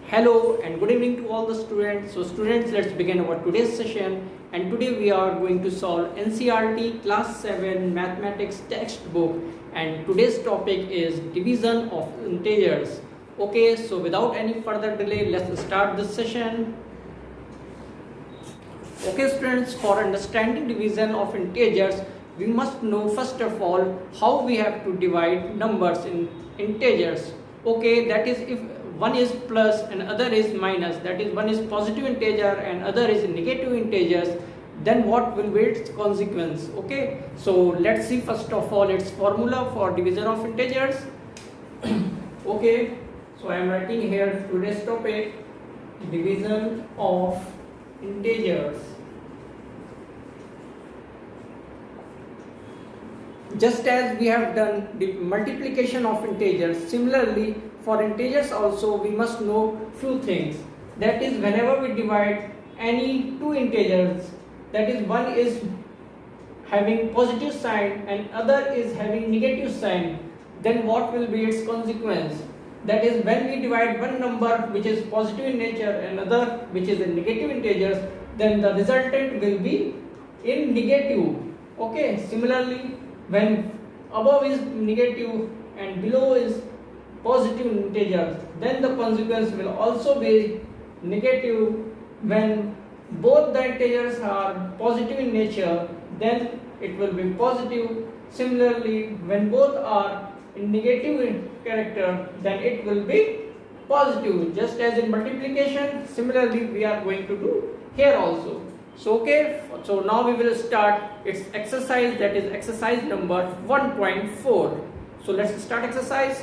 Hello and good evening to all the students. So students, let's begin our today's session, and today we are going to solve NCERT class 7 mathematics textbook, and today's topic is division of integers. Okay, so without any further delay, let's start this session. Okay students, for understanding division of integers, we must know first of all how we have to divide numbers in integers. Okay, that is, if one is plus and other is minus, that is one is positive integer and other is negative integers, then what will be its consequence? Okay, so let's see first of all its formula for division of integers. Okay, so I am writing here today's topic, division of integers. Just as we have done the multiplication of integers, similarly for integers also we must know few things. That is, whenever we divide any two integers, that is one is having positive sign and other is having negative sign, then what will be its consequence? That is, when we divide one number which is positive in nature and other which is a negative integers, then the resultant will be in negative. Okay, similarly when above is negative and below is positive integers, then the consequence will also be negative. When both the integers are positive in nature, then it will be positive. Similarly, when both are in negative in character, then it will be positive. Just as in multiplication, similarly we are going to do here also. So okay, so now we will start its exercise, that is exercise number 1.4. So let's start exercise.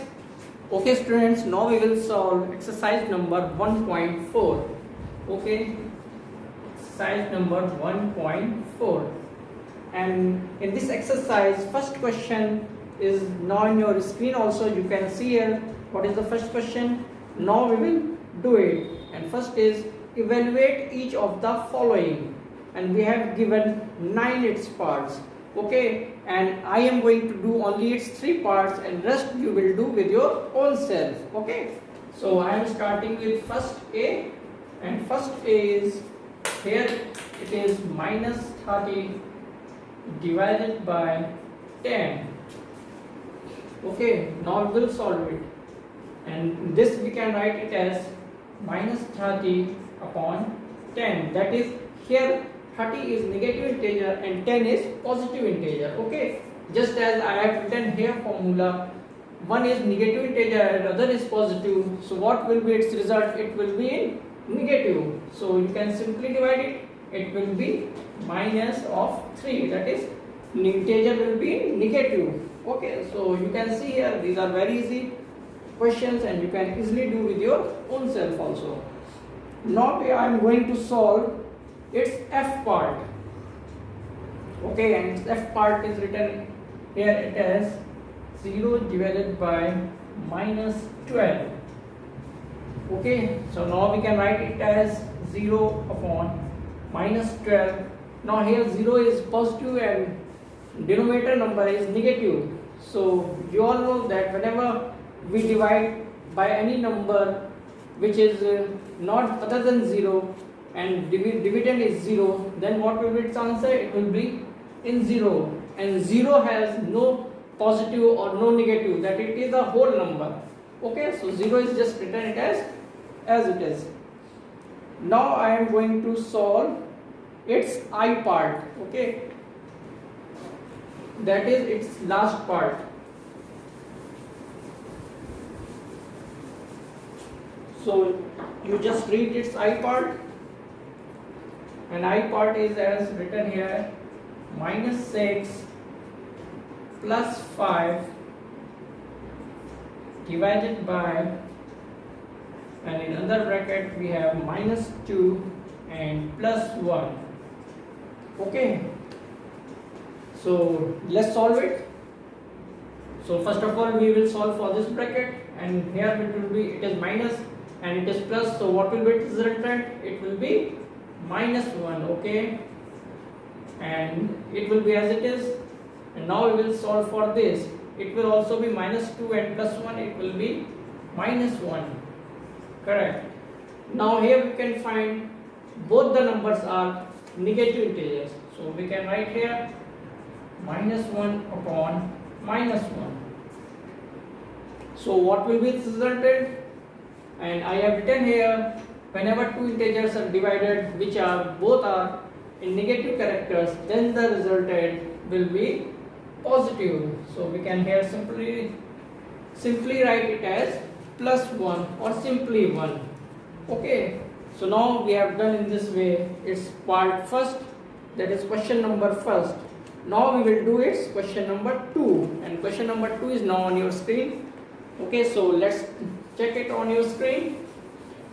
Okay students, now we will solve exercise number 1.4. Okay, exercise number 1.4. And in this exercise, first question is now on your screen also. You can see here what is the first question. Now we will do it. And first is evaluate each of the following. And we have given 9 its parts. Okay, and I am going to do only its 3 parts, and rest you will do with your own self. Okay, so I am starting with first A, and first A is here, it is minus 30 divided by 10. Okay, now we will solve it, and this we can write it as minus 30 upon 10. That is, here 30 is negative integer and 10 is positive integer. Okay, just as I have written here formula, one is negative integer and other is positive, so what will be its result? It will be in negative. So you can simply divide it. It will be minus of 3, that is integer will be negative. Okay, so you can see here these are very easy questions and you can easily do with your own self also. Now I am going to solve its F part. Okay, and its F part is written here it as 0 divided by minus 12. Okay, so now we can write it as 0 upon minus 12. Now here 0 is positive and denominator number is negative. So you all know that whenever we divide by any number which is not other than 0, and dividend is 0, then what will be its answer? It will be in 0, and 0 has no positive or no negative, that it is a whole number. Okay, so 0 is just written it as it is. Now I am going to solve its I part. Okay, that is its last part. So you just read its I part, and I part is as written here, minus 6 plus 5 divided by, and in other bracket we have minus 2 and plus 1. Okay, so let's solve it. So first of all we will solve for this bracket, and here it will be, it is minus and it is plus, so what will be its resultant? It will be minus 1. Okay, and it will be as it is. And now we will solve for this. It will also be minus 2 and plus 1, it will be minus 1. Correct. Now here we can find both the numbers are negative integers. So we can write here minus 1 upon minus 1. So what will be the resultant? And I have written here, whenever two integers are divided which are both are in negative characters, then the resultant will be positive. So we can here simply write it as plus 1 or simply 1. Okay, so now we have done in this way its part first, that is question number first. Now we will do its question number 2, and question number 2 is now on your screen. Okay, so let's check it on your screen,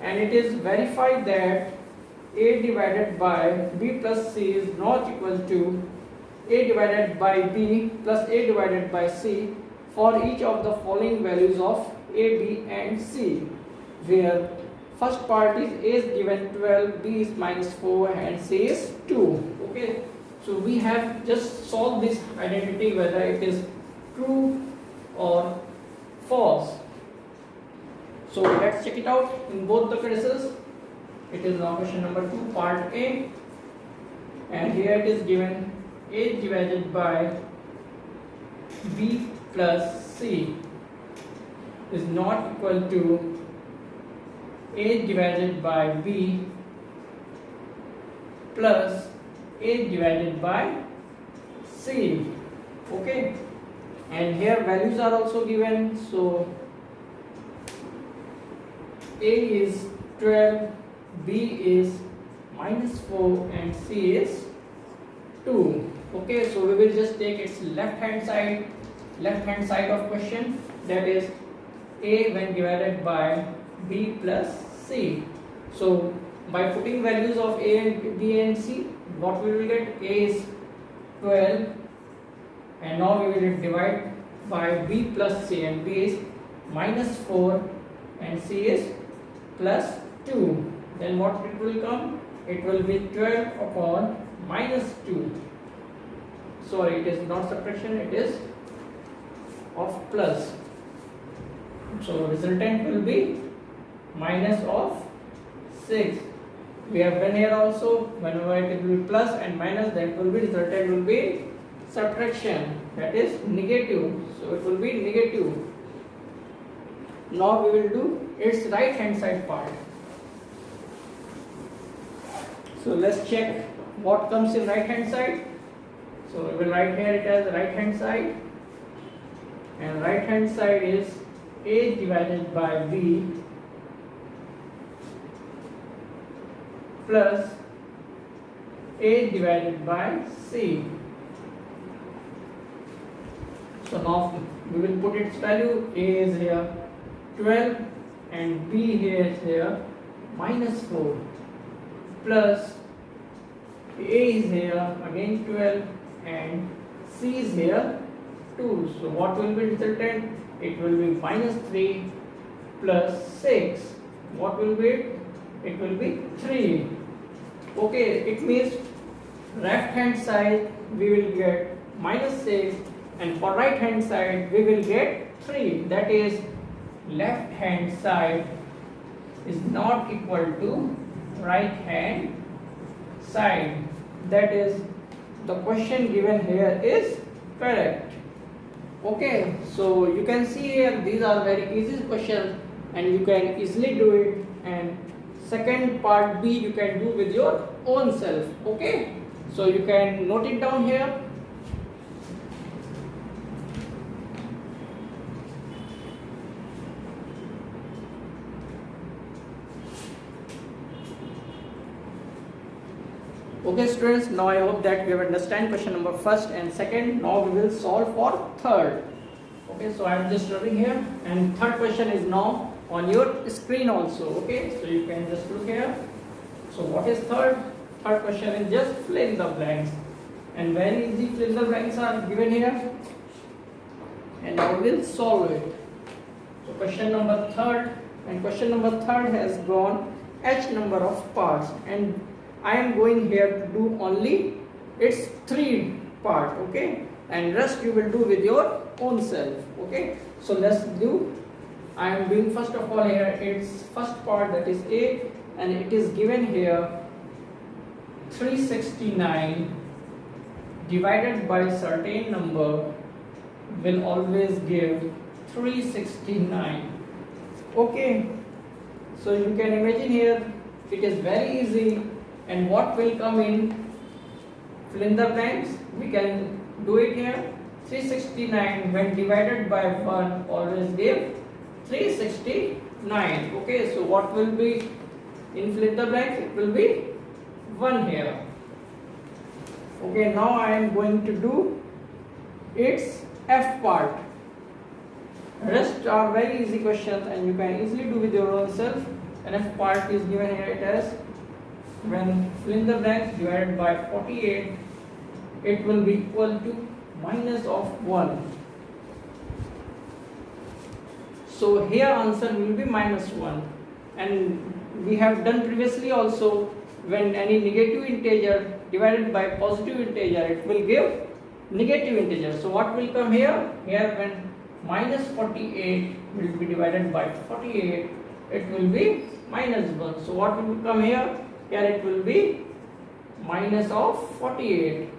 and it is verified that a divided by b plus c is not equal to a divided by b plus a divided by c for each of the following values of a, b and c, where first part is a is given 12, b is minus 4 and c is 2. Okay, so we have just solved this identity whether it is true or false. So let's check it out in both the cases. It is now question number 2 part A, and here it is given a divided by b plus c is not equal to a divided by b plus a divided by c. Okay, and here values are also given. So a is 12, b is minus 4 and c is 2. Okay, so we will just take its left hand side of question, that is a when divided by b plus c. So by putting values of a and b and c, what we will get? A is 12, and now we will divide by b plus c, and b is minus 4 and c is plus 2. Then what it will come? It will be 12 upon minus 2. Sorry, it is not subtraction, it is of plus. So resultant will be minus of 6. We have done here also, whenever it will be plus and minus, that will be resultant will be subtraction, that is negative. So it will be negative. Now we will do its right hand side part. So let's check what comes in right hand side. So we will write here it as right hand side, and right hand side is a divided by b plus a divided by c. So now we will put its value. A is here 12 and b here is here minus 4 plus a is here again 12 and c is here 2. So what will be resultant? It will be minus 3 plus 6. What will be it? It will be 3. Okay, it means left hand side we will get minus 6, and for right hand side we will get 3. That is, left hand side is not equal to right hand side. That is, the question given here is correct. Okay, so you can see here these are very easy questions and you can easily do it, and second part B you can do with your own self. Okay, so you can note it down here. Okay students, now I hope that you have understand question number first and second. Now we will solve for third. Okay, so I am just drawing here, and third question is now on your screen also. Okay, so you can just look here. So what is third? Third question is just fill in the blanks, and very easy fill in the blanks are given here, and I will solve it. So question number third, and question number third has gone h number of parts, and I am going here to do only its 3 part. Okay, and rest you will do with your own self. Okay, so let's do. I am doing first of all here its first part, that is A, and it is given here 369 divided by certain number will always give 369. Okay, so you can imagine here it is very easy, and what will come in fill in the blanks, we can do it here. 369 when divided by 1 always give 369. Okay, so what will be in fill in the blanks? It will be 1 here. Okay, now I am going to do its F part. Rest are very easy questions and you can easily do with your own self. And F part is given here it as when fill in the blanks divided by 48, it will be equal to minus of 1. So here answer will be minus 1, and we have done previously also, when any negative integer divided by positive integer, it will give negative integer. So what will come here? Here when minus 48 will be divided by 48, it will be minus 1. So what will come here? Here it will be minus of 48.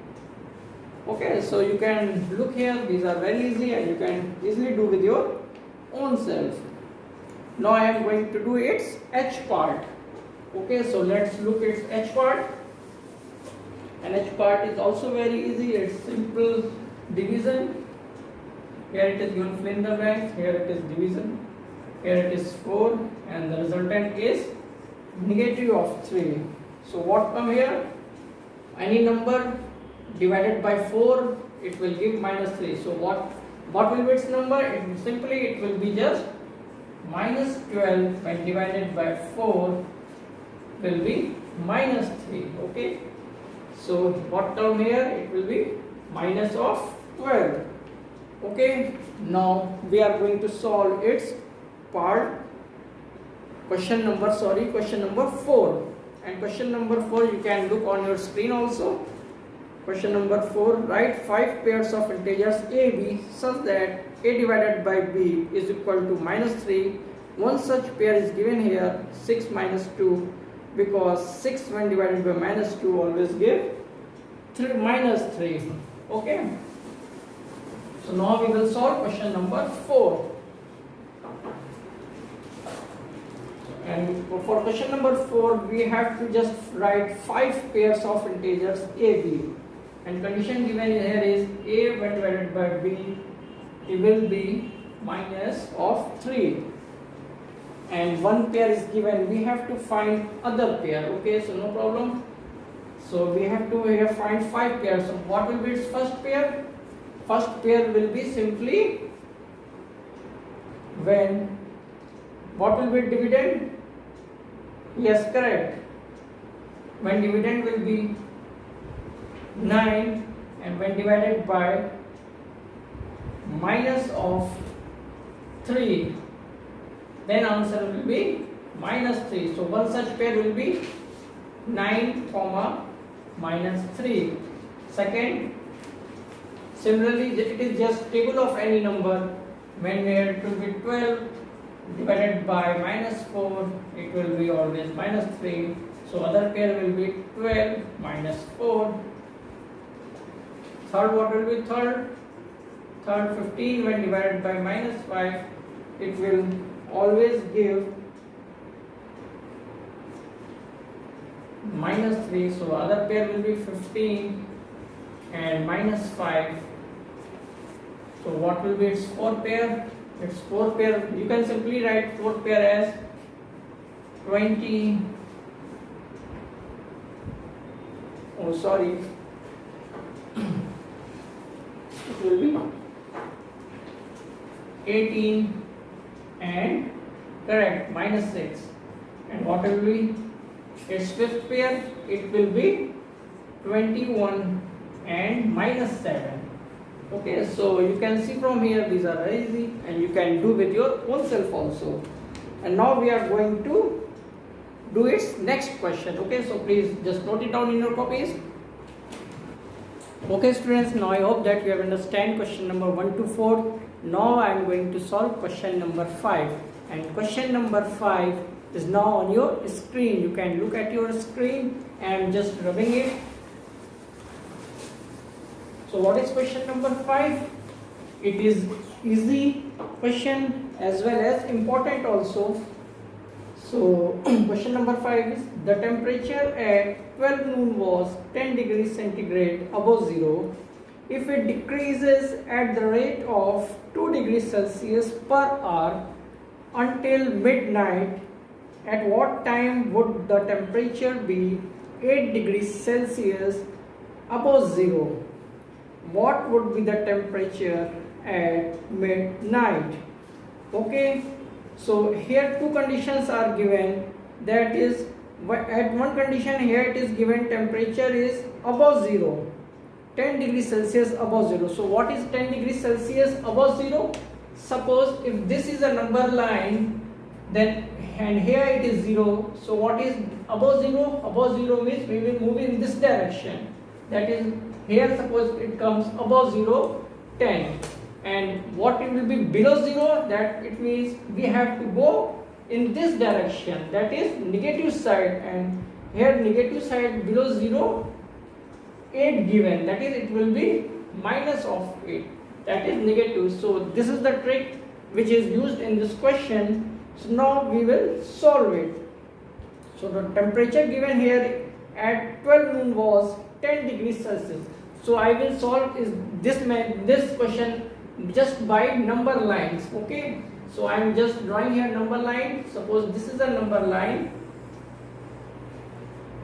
Okay, so you can look here, these are very easy and you can easily do with your own self. Now I am going to do its H part. Okay, so let's look at its H part. And H part is also very easy, it's simple division. Here it is given fill in the blanks, here it is division, here it is 4, and the resultant is negative of 3. So what come here? Any number divided by 4, it will give minus 3. So what will be its number? It will be just minus 12 when divided by 4 will be minus 3. Okay, so what term here? It will be minus of 12. Okay, now we are going to solve its part. Question number 4. And question number 4 you can look on your screen also. Question number 4, write 5 pairs of integers a, b such that a divided by b is equal to minus 3. One such pair is given here, 6 minus 2, because 6 when divided by minus 2 always give minus 3. Okay, so now we will solve question number 4. And for question number 4 we have to just write 5 pairs of integers a, b, and condition given here is a when divided by b, it will be minus of 3, and one pair is given, we have to find other pair. Okay, so no problem. So we have to here find 5 pairs. So what will be its first pair? First pair will be simply when, what will be dividend? Yes, correct. When dividend will be 9, and when divided by minus of 3, then answer will be minus 3. So one such pair will be 9 comma minus 3. Second, similarly it is just table of any number. When it will be 12 divided by minus 4, it will be always minus 3. So other pair will be 12 minus 4. Third, what will be third? Third, 15 when divided by minus 5, it will always give minus 3. So other pair will be 15 and minus 5. So what will be its fourth pair? Its fourth pair, you can simply write fourth pair as 20. Oh, sorry. It will be 18 and correct minus 6. And what will be its fifth pair? It will be 21 and minus 7. Okay, so you can see from here these are very easy and you can do with your own self also. And now we are going to do its next question. Okay, so please just note it down in your copies. Okay students, now I hope that you have understand question number 1 to 4. Now I am going to solve question number 5. And question number 5 is now on your screen. You can look at your screen and just rubbing it. So what is question number 5? It is easy question as well as important also. So question number 5 is the temperature at 12 noon was 10 degrees centigrade above zero. If it decreases at the rate of 2 degrees Celsius per hour until midnight, at what time would the temperature be 8 degrees Celsius above zero? What would be the temperature at midnight? Okay, so here two conditions are given. That is, at one condition here it is given temperature is above zero, 10 degrees Celsius above zero. So what is 10 degrees Celsius above zero? Suppose if this is a number line, then and here it is 0. So what is above 0? Above 0 means we will move in this direction. That is, here suppose it comes above 0, 10. And what it will be below 0? That it means we have to go in this direction. That is negative side. And here negative side below 0, 8 given. That is, it will be minus of 8. That is negative. So this is the trick which is used in this question. So now we will solve it. So the temperature given here at 12 noon was 10 degrees Celsius. So I will solve this question just by number lines. Okay. So I am just drawing here number line. Suppose this is a number line.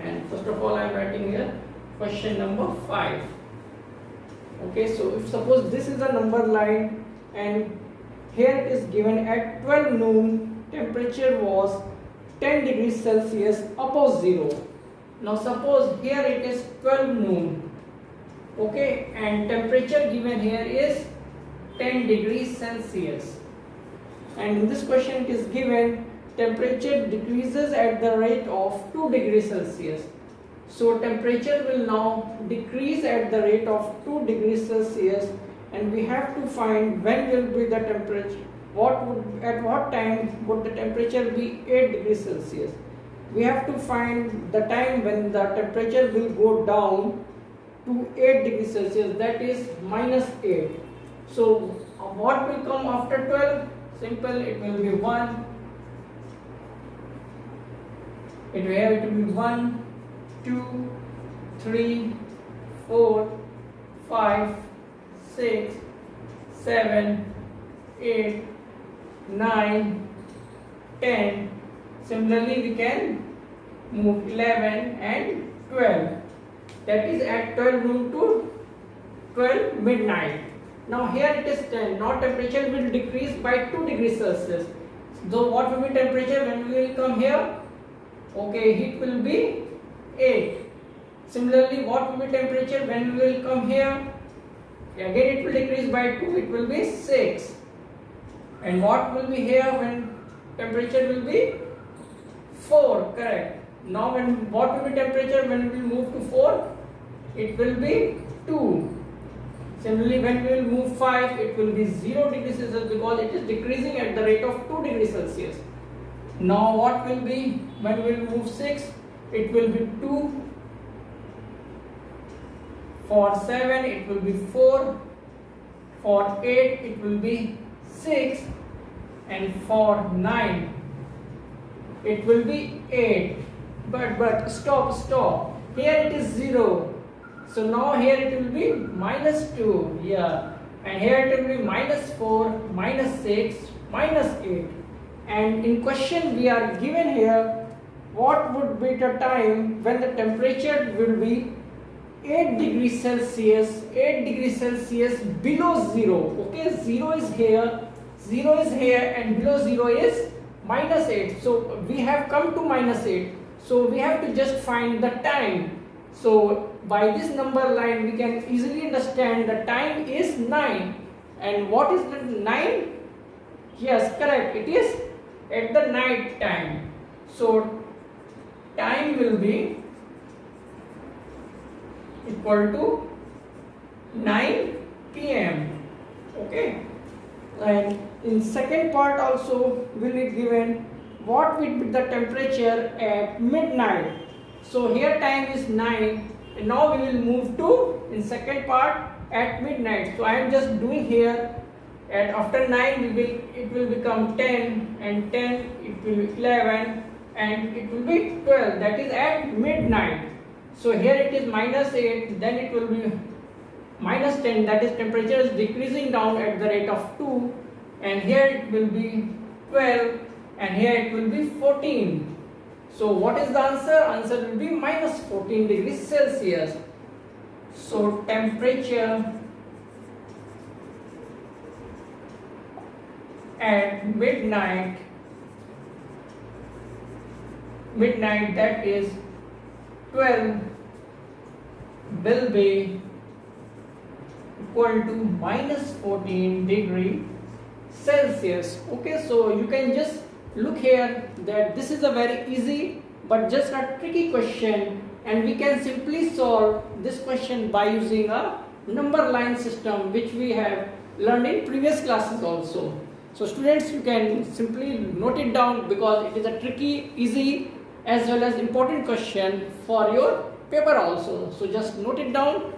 And first of all I am writing here question number 5. Okay. So if suppose this is a number line and here it is given at 12 noon, temperature was 10 degrees Celsius above zero. Now suppose here it is 12 noon, okay, and temperature given here is 10 degrees Celsius, and in this question it is given temperature decreases at the rate of 2 degrees Celsius. So temperature will now decrease at the rate of 2 degrees Celsius, and we have to find when will be the temperature. At what time would the temperature be 8 degrees Celsius? We have to find the time when the temperature will go down to 8 degrees Celsius, that is minus 8. So what will come after 12? Simple, it will be 1. It will be 1, 2, 3, 4, 5, 6, 7, 8, 9, 10. Similarly we can move 11 and 12. That is at 12 noon to 12 midnight. Now here it is 10. Now temperature will decrease by 2 degrees Celsius. So what will be temperature when we will come here? Okay, heat will be 8. Similarly, what will be temperature when we will come here? Again it will decrease by 2. It will be 6. And what will be here when temperature will be 4? Correct. Now what will be temperature when we move to 4? It will be 2. Similarly, when we will move 5, it will be 0 degrees Celsius because it is decreasing at the rate of 2 degrees Celsius. Now what will be when we will move 6? It will be 2. For 7 it will be 4. For 8 it will be 6, and for 9 it will be 8. But stop. Here it is 0. So now here it will be minus 2. Yeah. And here it will be minus 4, minus 6, minus 8. And in question we are given here what would be the time when the temperature will be 8 degrees Celsius, 8 degrees Celsius below 0. Okay, 0 is here, and below 0 is minus 8. So we have come to minus 8. So we have to just find the time. So by this number line we can easily understand the time is 9. And what is the 9? Yes, correct. It is at the night time. So time will be equal to 9 p.m. Okay, and in second part also will be given what will be the temperature at midnight. So here time is 9 and now we will move to in second part at midnight. So I am just doing here, and after 9 it will become 10, and 10 it will be 11, and it will be 12, that is at midnight. So here it is -8, then it will be -10, that is temperature is decreasing down at the rate of 2, and here it will be 12, and here it will be 14. So what is the answer? Answer will be -14 degrees Celsius. So temperature at midnight, that is 12, will be equal to -14 degree Celsius. Okay, so you can just look here that this is a very easy but just a tricky question, and we can simply solve this question by using a number line system which we have learned in previous classes also. So students, you can simply note it down because it is a tricky, easy as well as important question for your paper also. So just note it down.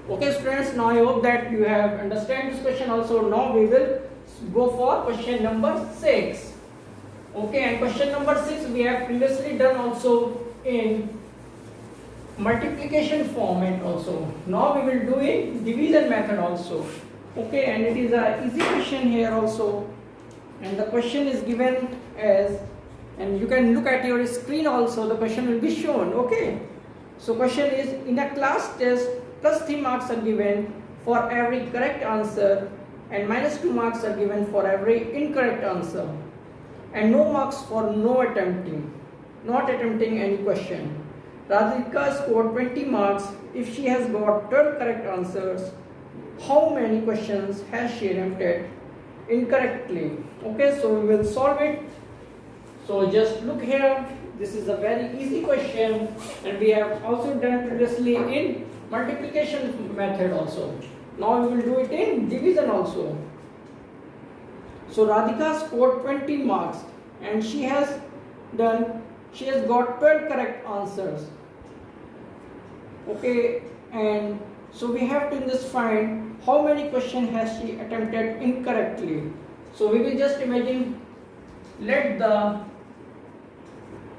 Okay students, now I hope that you have understand this question also. Now we will go for question number 6. Okay, and question number 6 we have previously done also in multiplication format also. Now we will do in division method also. Okay, and it is a easy question here also, and the question is given as, and you can look at your screen also, the question will be shown. Okay, so question is, in a class test +3 marks are given for every correct answer and -2 marks are given for every incorrect answer, and no marks for not attempting any question. Radhika scored 20 marks if she has got 12 correct answers. How many questions has she attempted incorrectly? Okay, so we will solve it. So just look here, this is a very easy question, and we have also done previously in multiplication method also. Now we will do it in division also. So Radhika scored 20 marks and she has got 12 correct answers. Okay, and so we have to just find how many questions has she attempted incorrectly. So we will just imagine, let the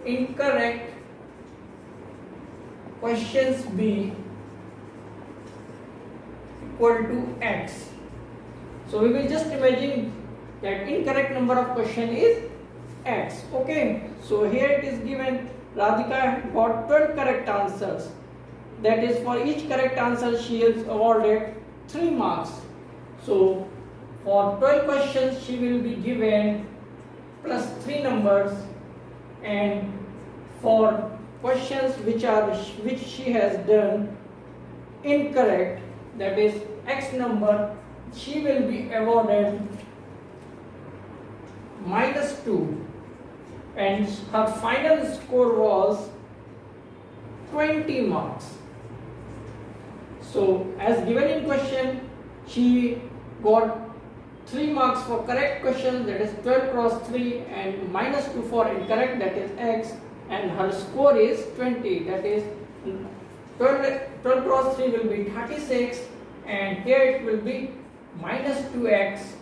incorrect questions be equal to x. So we will just imagine that incorrect number of question is x. Okay, so here it is given Radhika got 12 correct answers. That is, for each correct answer she is awarded 3 marks. So for 12 questions she will be given plus 3 numbers, and for questions which she has done incorrect, that is x number, she will be awarded -2, and her final score was 20 marks. So as given in question, she got 3 marks for correct question, that is 12 cross 3, and -2 for incorrect, that is x, and her score is 20, that is 12 cross 3 will be 36, and here it will be -2x,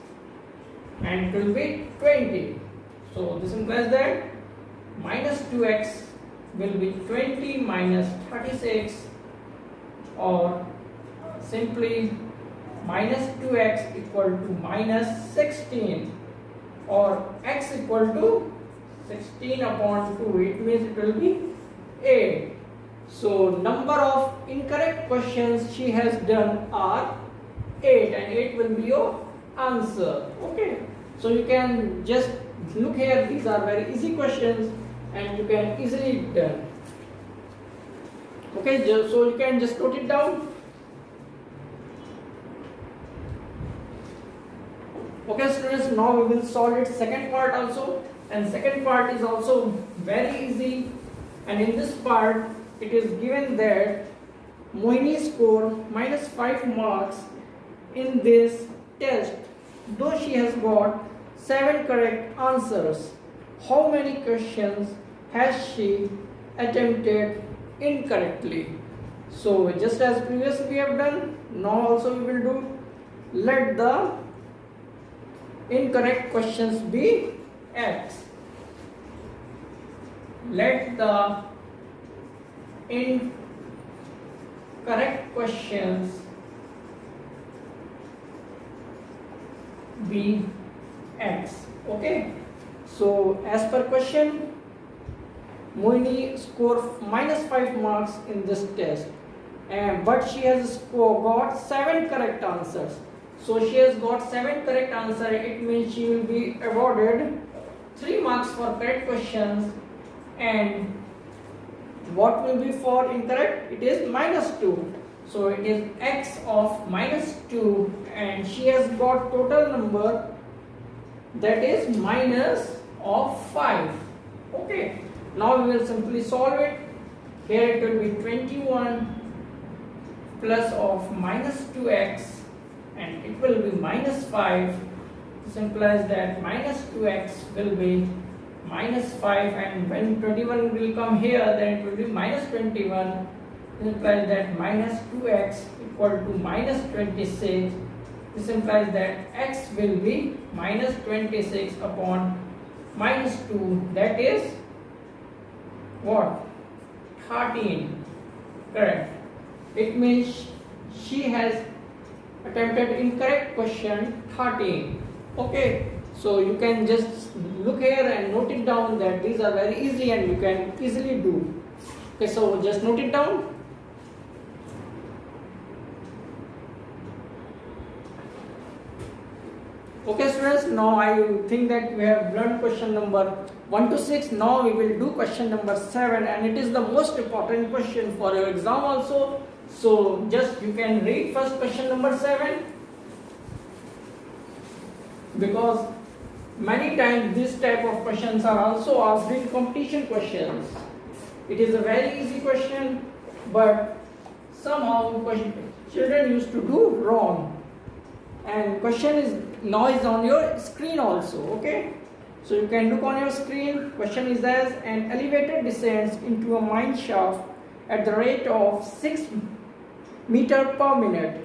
and it will be 20. So this implies that -2x will be 20 minus 36, or simply -2x equal to -16, or x equal to 16 upon 2, it means it will be 8. So number of incorrect questions she has done are 8, and 8 will be your answer. Okay, so you can just look here, these are very easy questions and you can easily done. Okay, so you can just note it down. Okay students, now we will solve it second part also, and second part is also very easy And in this part, it is given that Mohini scored -5 marks in this test, though she has got 7 correct answers. How many questions has she attempted incorrectly? So just as previously we have done, now also we will do. Let the incorrect questions be X. Let the incorrect questions be X. Okay. So as per question, Mohini scored -5 marks in this test, but she has got 7 correct answers. So she has got 7 correct answers. It means she will be awarded 3 marks for correct questions, and what will be for incorrect? It is -2. So it is X of -2, and she has got total number, that is minus of 5. Okay. Now we will simply solve it. Here it will be 21 plus of -2x, and it will be -5. This implies that -2x will be -5, and when 21 will come here, then it will be -21. This implies that -2x equal to -26. This implies that x will be -26 upon -2, that is what? 13. Correct. It means she has attempted incorrect question 13. Okay. So you can just look here and note it down that these are very easy and you can easily do. Okay, so just note it down. Okay students, now I think that we have learned question number 1 to 6. Now we will do question number 7, and it is the most important question for your exam also. So just you can read first question number 7, because many times this type of questions are also asked in competition questions. It is a very easy question, but somehow children used to do wrong. And question is now is on your screen also. Okay, so you can look on your screen. Question is as an elevator descends into a mine shaft at the rate of 6 meters per minute.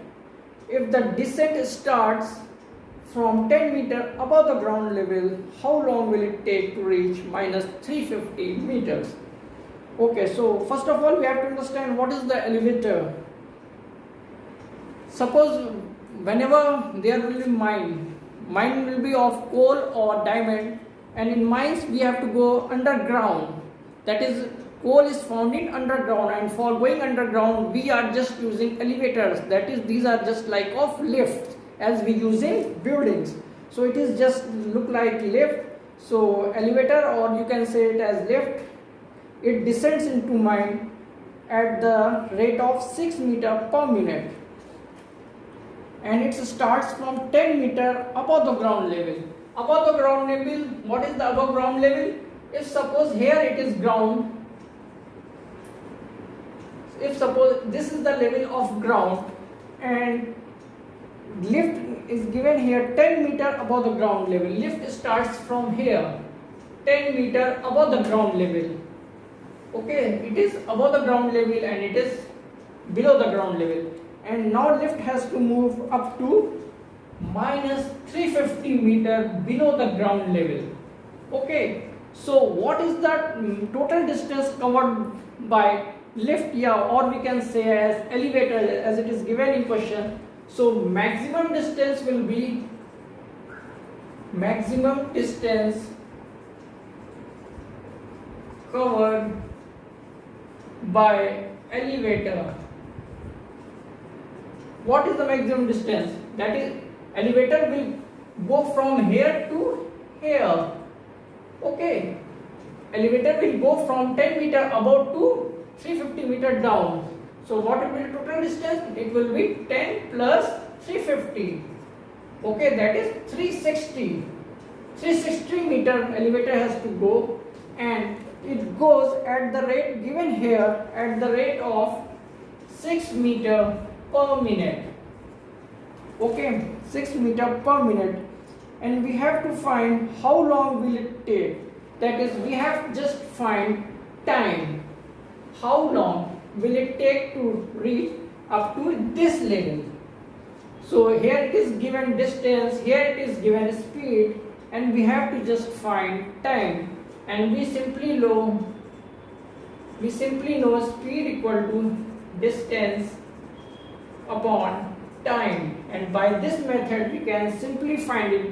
If the descent starts from 10 meters above the ground level, how long will it take to reach -350 meters? Okay, so first of all we have to understand what is the elevator. Suppose whenever there will be mine will be of coal or diamond, and in mines we have to go underground. That is, coal is found in underground, and for going underground we are just using elevators. That is, these are just like of lifts as we use in buildings. So it is just look like lift. So elevator, or you can say it as lift. It descends into mine at the rate of 6 meters per minute, and it starts from 10 meters above the ground level. Above the ground level, what is the above ground level? If suppose here it is ground, if suppose this is the level of ground, and lift is given here 10 meters above the ground level. Lift starts from here 10 meters above the ground level. Okay, it is above the ground level and it is below the ground level, and now lift has to move up to -350 meters below the ground level. Okay, so what is the total distance covered by lift? Yeah, or we can say as elevator, as it is given in question. So maximum distance will be maximum distance covered by elevator. What is the maximum distance? That is, elevator will go from here to here. Okay, elevator will go from 10 meters above to 350 meters down. So what will be the total distance? It will be 10 plus 350. Okay, that is 360. 360 meter elevator has to go, and it goes at the rate given here at the rate of 6 meter per minute. Okay, 6 meter per minute, and we have to find how long will it take. That is, we have to just find time. How long will it take to reach up to this level? So here it is given distance, here it is given speed, and we have to just find time. And we simply know speed equal to distance upon time, and by this method we can simply find it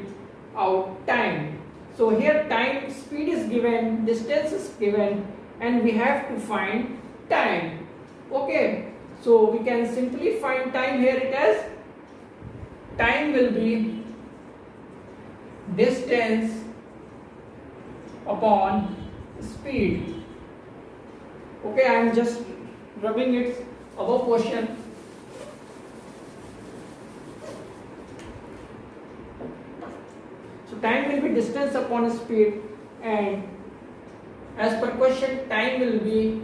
out time. So here time, speed is given, distance is given, and we have to find time. Okay, so we can simply find time here. It as time will be distance upon speed. Okay, I am just rubbing it above question. So time will be distance upon speed, and as per question time will be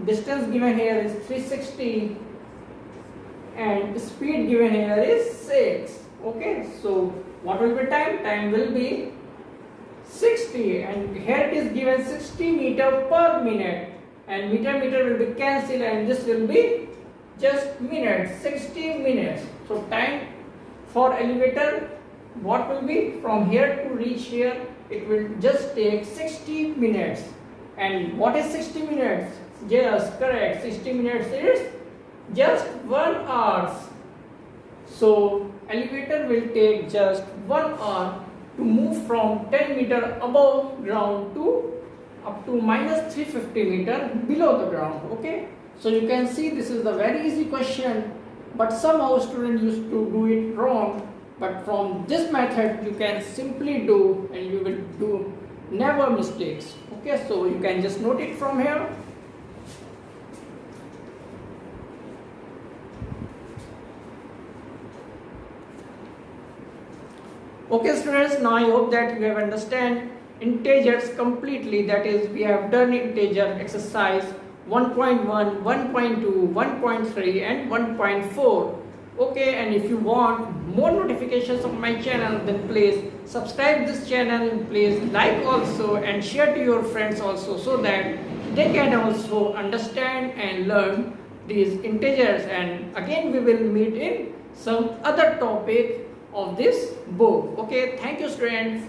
distance given here is 360 and speed given here is 6. Okay, so what will be time? Time will be 60, and here it is given 60 meter per minute, and meter will be cancelled, and this will be just minutes, 60 minutes. So time for elevator, what will be from here to reach here, it will just take 60 minutes. And what is 60 minutes? Yes, correct, 60 minutes is just 1 hour. So elevator will take just 1 hour to move from 10 meter above ground to up to minus 350 meter below the ground. Okay, so you can see this is a very easy question, but somehow students used to do it wrong. But from this method you can simply do, and you will do never mistakes. Okay, so you can just note it from here. Okay students, now I hope that you have understand integers completely. That is, we have done integer exercise 1.1, 1.2, 1.3 and 1.4. Okay, and if you want more notifications of my channel, then please subscribe this channel, please like also and share to your friends also, so that they can also understand and learn these integers. And again we will meet in some other topic of this book. Okay, thank you students.